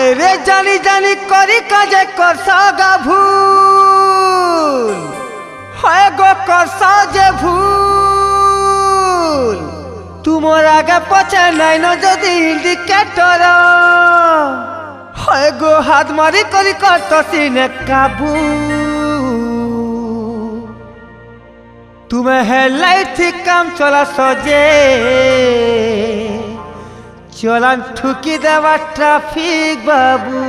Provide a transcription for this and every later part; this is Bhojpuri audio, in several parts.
হায় রে জানি জানি করি কাজে করছ গা ভুল হয় গো করছ যে ভুল তোমার আগে পছে নাই ন যদি ইন্ডিকেটর হয় গো হাত মারি করি করতছি নে কাবু तुम्हें हेडलाइट थी काम चला सजे चलन ठुकी देवा ट्रैफिक बाबू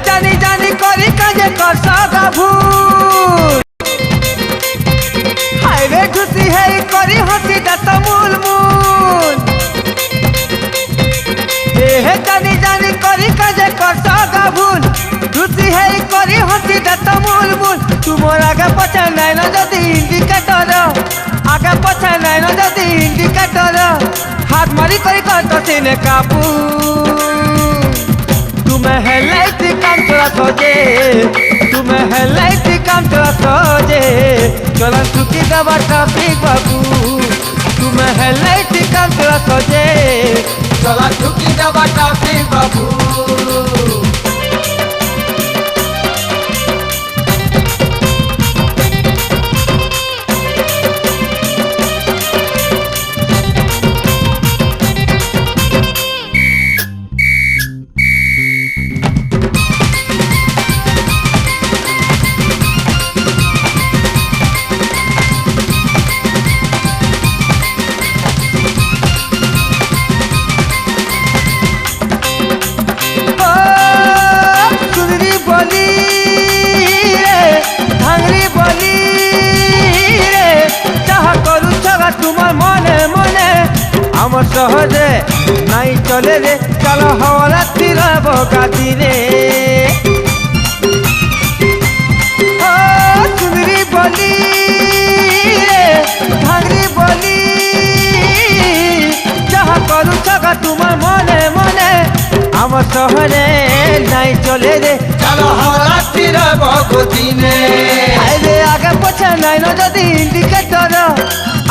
जानी जानी करी काजे कर सगा भूल हाय रे घुसी है करी हंसी दत मूल मूल हे जानी जानी करी काजे कर सगा भूल घुसी है करी हंसी दत मूल मूल तुमर आगे पछे नहीं न जदी इंडिकेटर आगे पछे नहीं न जदी इंडिकेटर हाथ मारी करी करत सिने काबू तुम्हें हेडलाइट काम चला सोजे तुम्हें हेडलाइट काम चला सोजे चलन चुकी दबा ट्रैफिक बाबू तुम्हें हेडलाइट काम चला सोजे चलन चुकी दबा ट्रैफिक बाबू আমার সহজে নাই চলে রে চলো হওয়ালা তীর বগাতি রে সুন্দরী বলি রে ভাঙরি বলি যাহা করু সগা তোমার মনে মনে আমার শহরে নাই চলে রে চলো হওয়ালা তীর বগতি রে আরে আগে পছে নাই ন যদি ইন্ডিকেটর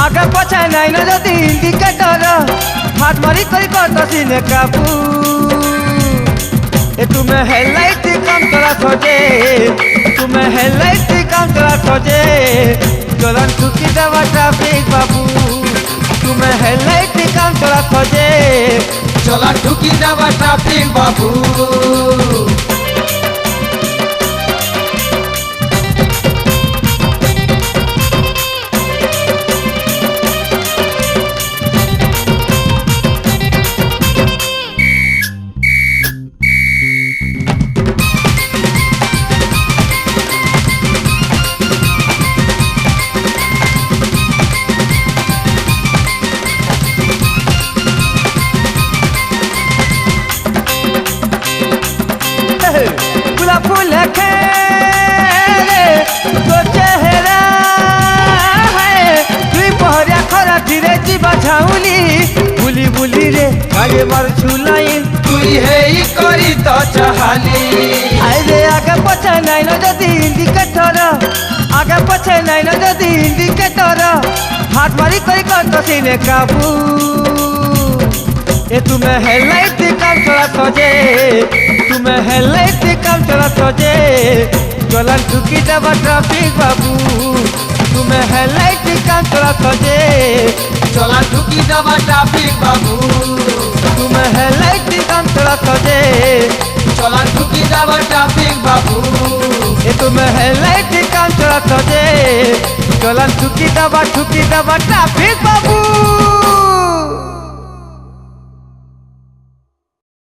आगे पछे नहीं न जदी इंडिकेटर हाथ मारी करी करतसी ने काबू ए तुम्हें हेडलाइट काम चला सोजे तुम्हें हेडलाइट काम चला सोजे चलन ठुकी देवा ट्रैफिक बाबू तुम्हें हेडलाइट काम चला सोजे चलन ठुकी देवा ट्रैफिक बाबू फूल खेले तो चेहरा है तुई पहरिया खरा धीरे जीवा झाउली बुली बुली रे आगे मार छुलाइन तुई है ई करी तो चाहली आरे आगे पछे नहीं न जदी इंडिकेटर आगे पछे नहीं न जदी इंडिकेटर हाथ मारी करी करतसी ने काबू ए तुम्हें हेडलाइट काम चला सोजे तुम्हें हेडलाइट काम चला सोजे चलन ठुकी देवा ट्रैफिक बाबू तुम्हें हेडलाइट काम चला सोजे चलन ठुकी देवा ट्रैफिक बाबू तुम्हें हेडलाइट काम चला सोजे चलन ठुकी देवा ट्रैफिक बाबू ए तुम्हें हेडलाइट काम चला सोजे चलन ठुकी देवा ट्रैफिक बाबू।